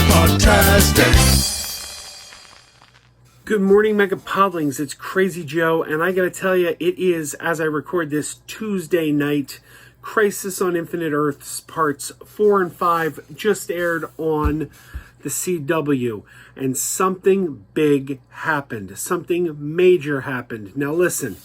MegaPodTastic. Good morning, MegaPodlings. It's Krazy Joe, and I gotta tell you, it is, as I record this Tuesday night, Crisis on Infinite Earths Parts 4 and 5 just aired on the CW, and something big happened. Something major happened. Now listen,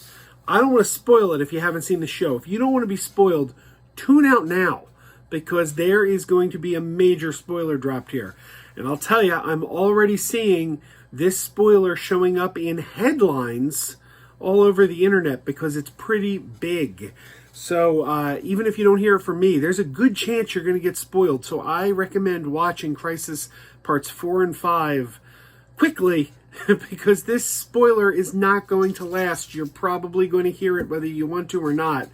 I don't want to spoil it if you haven't seen the show. If you don't want to be spoiled, tune out now, because there is going to be a major spoiler dropped here. And I'll tell you, I'm already seeing this spoiler showing up in headlines all over the internet because it's pretty big. So even if you don't hear it from me, there's a good chance you're going to get spoiled. So I recommend watching Crisis Parts 4 and 5 quickly because this spoiler is not going to last. You're probably going to hear it whether you want to or not.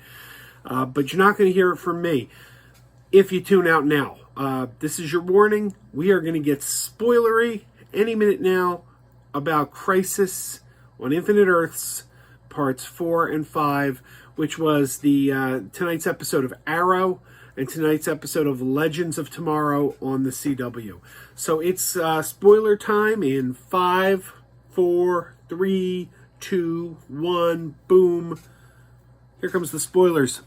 But you're not going to hear it from me if you tune out now. This is your warning. We are going to get spoilery any minute now about Crisis on Infinite Earths Parts 4 and 5, which was the tonight's episode of Arrow and tonight's episode of Legends of Tomorrow on the CW. So it's spoiler time in 5, 4, 3, 2, 1, boom. Here comes the spoilers.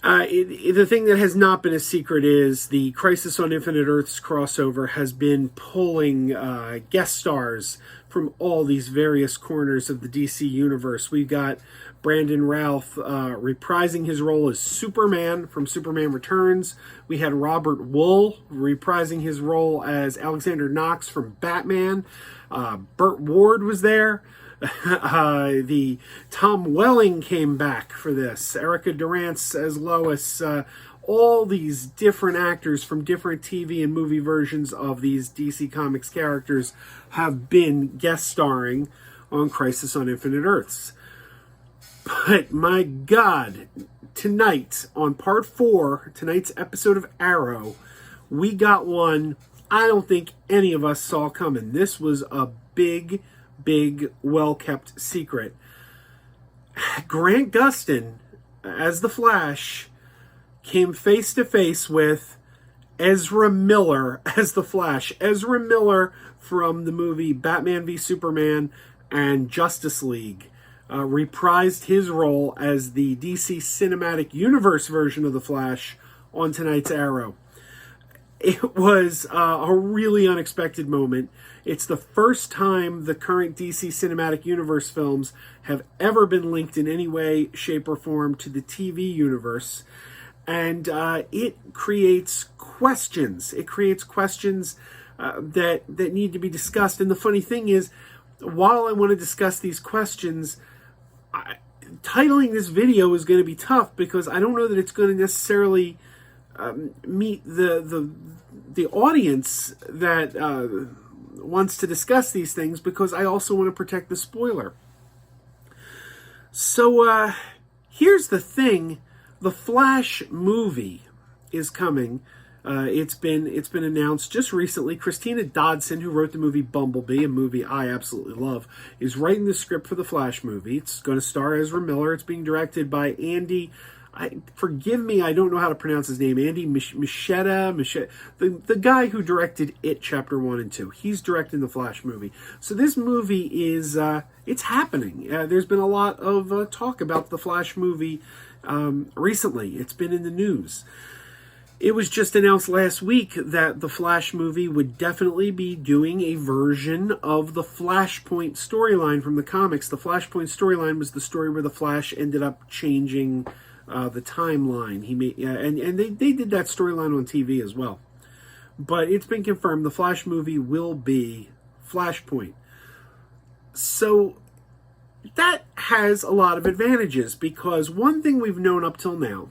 The thing that has not been a secret is the Crisis on Infinite Earths crossover has been pulling guest stars from all these various corners of the DC universe. We've got Brandon Routh reprising his role as Superman from Superman Returns. We had Robert Wuhl reprising his role as Alexander Knox from Batman. Burt Ward was there. The Tom Welling came back for this. Erica Durance as Lois. All these different actors from different TV and movie versions of these DC Comics characters have been guest starring on Crisis on Infinite Earths. But my God, tonight on Part 4, tonight's episode of Arrow, we got one I don't think any of us saw coming. This was a big, well-kept secret. Grant Gustin, as the Flash, came face-to-face with Ezra Miller as the Flash. Ezra Miller from the movie Batman v Superman and Justice League reprised his role as the DC Cinematic Universe version of the Flash on tonight's Arrow. It was a really unexpected moment. It's the first time the current DC Cinematic Universe films have ever been linked in any way, shape, or form to the TV universe. And it creates questions. It creates questions that need to be discussed. And the funny thing is, while I want to discuss these questions, titling this video is going to be tough because I don't know that it's going to necessarily meet the audience that wants to discuss these things, because I also want to protect the spoiler. So here's the thing: the Flash movie is coming. It's been announced just recently. Christina Dodson, who wrote the movie Bumblebee, a movie I absolutely love, is writing the script for the Flash movie. It's going to star Ezra Miller. It's being directed by Andy. Forgive me, I don't know how to pronounce his name. Andy Muschietti, the guy who directed It Chapter 1 and 2. He's directing the Flash movie. So this movie is, it's happening. There's been a lot of talk about the Flash movie recently. It's been in the news. It was just announced last week that the Flash movie would definitely be doing a version of the Flashpoint storyline from the comics. The Flashpoint storyline was the story where the Flash ended up changing the timeline. And they did that storyline on TV as well. But it's been confirmed the Flash movie will be Flashpoint. So that has a lot of advantages, because one thing we've known up till now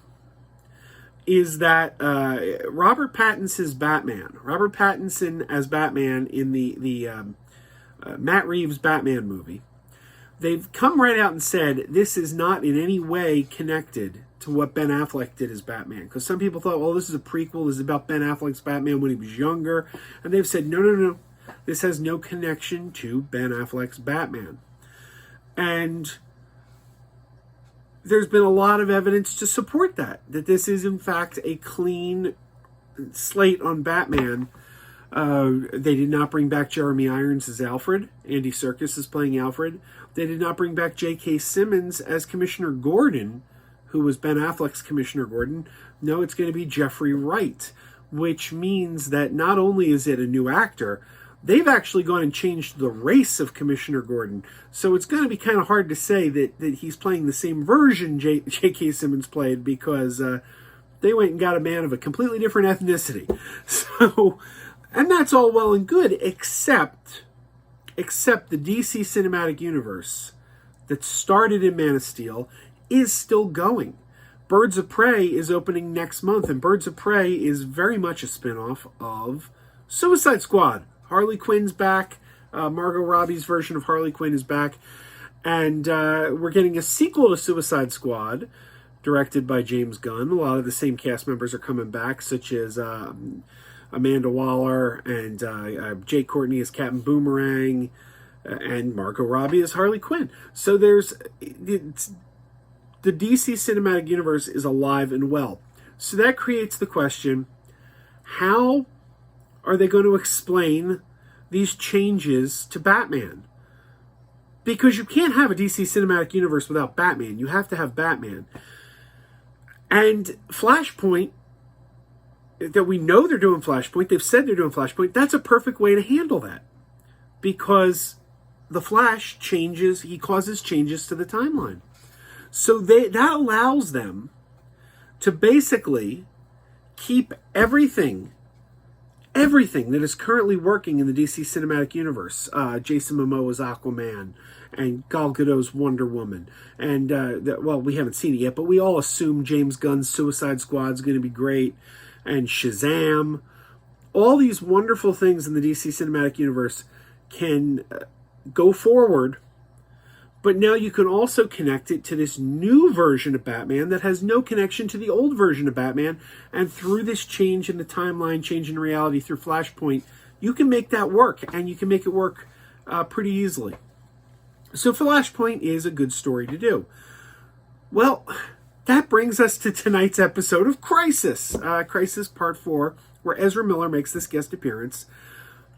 is that Robert Pattinson's Batman, Robert Pattinson as Batman in the Matt Reeves Batman movie, they've come right out and said this is not in any way connected to what Ben Affleck did as Batman. Because some people thought, well, this is a prequel, this is about Ben Affleck's Batman when he was younger. And they've said, no. This has no connection to Ben Affleck's Batman. And there's been a lot of evidence to support that this is in fact a clean slate on Batman, They did not bring back Jeremy Irons as Alfred. Andy Serkis is playing Alfred. They did not bring back J.K. Simmons as Commissioner Gordon, who was Ben Affleck's Commissioner Gordon. No, it's going to be Jeffrey Wright, which means that not only is it a new actor, they've actually gone and changed the race of Commissioner Gordon. So it's going to be kind of hard to say that he's playing the same version J.K. Simmons played, because they went and got a man of a completely different ethnicity. So, and that's all well and good, except the DC Cinematic Universe that started in Man of Steel is still going. Birds of Prey is opening next month, and Birds of Prey is very much a spin-off of Suicide Squad. Harley Quinn's back. Margot Robbie's version of Harley Quinn is back. And we're getting a sequel to Suicide Squad, directed by James Gunn. A lot of the same cast members are coming back, such as Amanda Waller and Jake Courtney as Captain Boomerang, and Margot Robbie as Harley Quinn. So the DC Cinematic Universe is alive and well. So that creates the question, how are they going to explain these changes to Batman? Because you can't have a DC Cinematic Universe without Batman. You have to have Batman. And Flashpoint, that we know they're doing Flashpoint, they've said they're doing Flashpoint, that's a perfect way to handle that. Because the Flash changes, he causes changes to the timeline. So that allows them to basically keep everything that is currently working in the DC Cinematic Universe. Jason Momoa's Aquaman and Gal Gadot's Wonder Woman. And, we haven't seen it yet, but we all assume James Gunn's Suicide Squad is going to be great. And Shazam. All these wonderful things in the DC Cinematic Universe can go forward. But now you can also connect it to this new version of Batman that has no connection to the old version of Batman. And through this change in the timeline, change in reality through Flashpoint, you can make that work. And you can make it work pretty easily. So Flashpoint is a good story to do. Well, that brings us to tonight's episode of Crisis. Crisis Part 4, where Ezra Miller makes this guest appearance.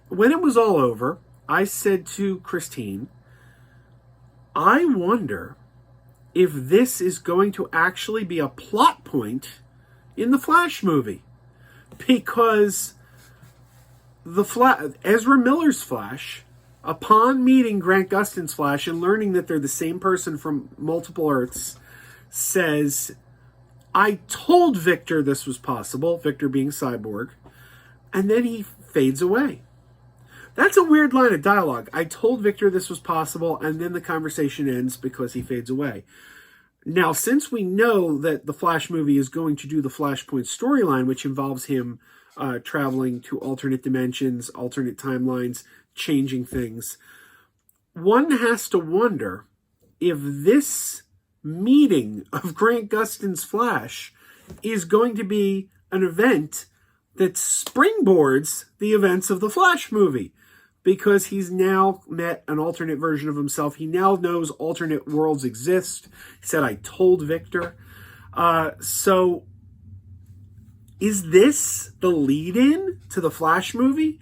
When it was all over, I said to Christine, I wonder if this is going to actually be a plot point in the Flash movie. Because Ezra Miller's Flash, upon meeting Grant Gustin's Flash and learning that they're the same person from multiple Earths, says, I told Victor this was possible, Victor being Cyborg, and then he fades away. That's a weird line of dialogue. I told Victor this was possible, and then the conversation ends because he fades away. Now, since we know that the Flash movie is going to do the Flashpoint storyline, which involves him traveling to alternate dimensions, alternate timelines, changing things, one has to wonder if this meeting of Grant Gustin's Flash is going to be an event that springboards the events of the Flash movie. Because he's now met an alternate version of himself. He now knows alternate worlds exist. He said, I told Victor. So, is this the lead-in to the Flash movie?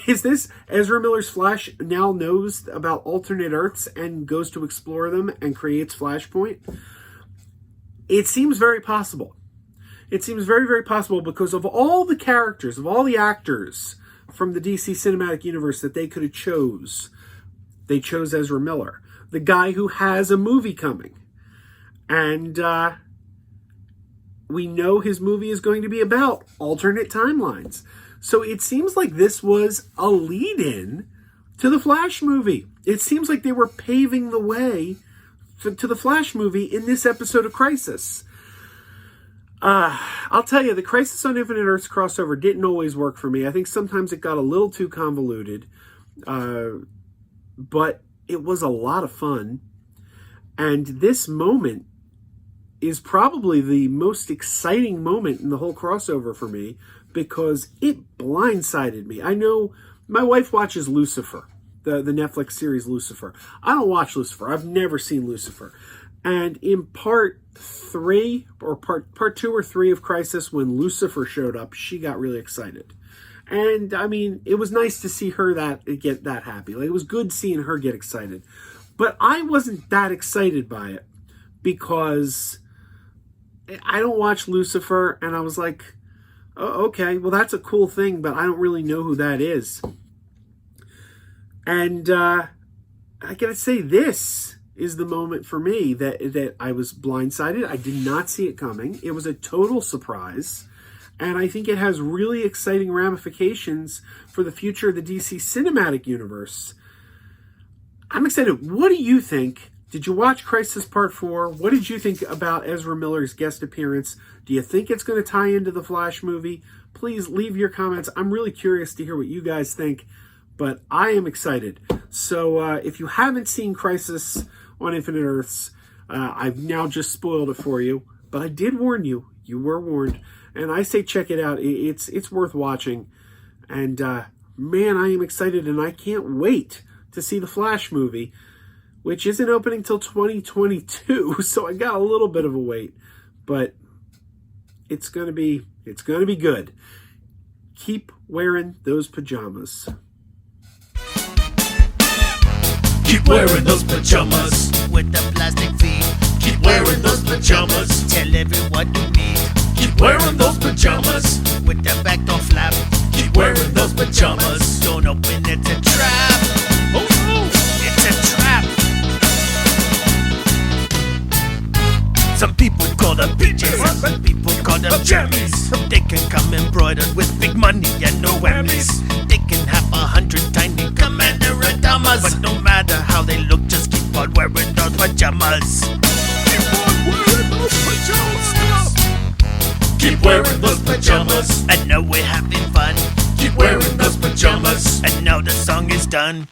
Is this Ezra Miller's Flash now knows about alternate Earths and goes to explore them and creates Flashpoint? It seems very possible. It seems very, very possible because of all the characters, of all the actors from the DC Cinematic Universe that they could have chose. They chose Ezra Miller, the guy who has a movie coming. And we know his movie is going to be about alternate timelines. So it seems like this was a lead-in to the Flash movie. It seems like they were paving the way to the Flash movie in this episode of Crisis. I'll tell you, the Crisis on Infinite Earths crossover didn't always work for me. I think sometimes it got a little too convoluted, but it was a lot of fun. And this moment is probably the most exciting moment in the whole crossover for me because it blindsided me. I know my wife watches Lucifer, the Netflix series Lucifer. I don't watch Lucifer. I've never seen Lucifer. And in part 3 or part 2 or 3 of Crisis, when Lucifer showed up, she got really excited. And I mean, it was nice to see her get that happy. Like, it was good seeing her get excited. But I wasn't that excited by it because I don't watch Lucifer, and I was like, oh, okay, well, that's a cool thing, but I don't really know who that is. And I gotta say, this is the moment for me that I was blindsided. I did not see it coming. It was a total surprise. And I think it has really exciting ramifications for the future of the DC Cinematic Universe. I'm excited. What do you think? Did you watch Crisis Part 4? What did you think about Ezra Miller's guest appearance? Do you think it's going to tie into the Flash movie? Please leave your comments. I'm really curious to hear what you guys think, but I am excited. So if you haven't seen Crisis on Infinite Earths, I've now just spoiled it for you, but I did warn you. You were warned. And I say check it out. It's worth watching. And man, I am excited, and I can't wait to see the Flash movie, which isn't opening till 2022. So I got a little bit of a wait, but it's gonna be good. Keep wearing those pajamas. Keep wearing those pajamas with the plastic feet. Keep wearing those pajamas. Tell everyone you meet. Keep wearing those pajamas with the back door flap. Keep wearing those pajamas. Don't open, it's a trap. Oh no, it's a trap. Some people call them PJs, some people call them jammies. They can come embroidered with big money and no whammies. They can have 100 tiny commander adamas, but no matter how they look, just keep on wearing those pajamas. Keep on wearing those pajamas. Keep wearing those pajamas. I know we're having fun. Keep wearing those pajamas. And now the song is done.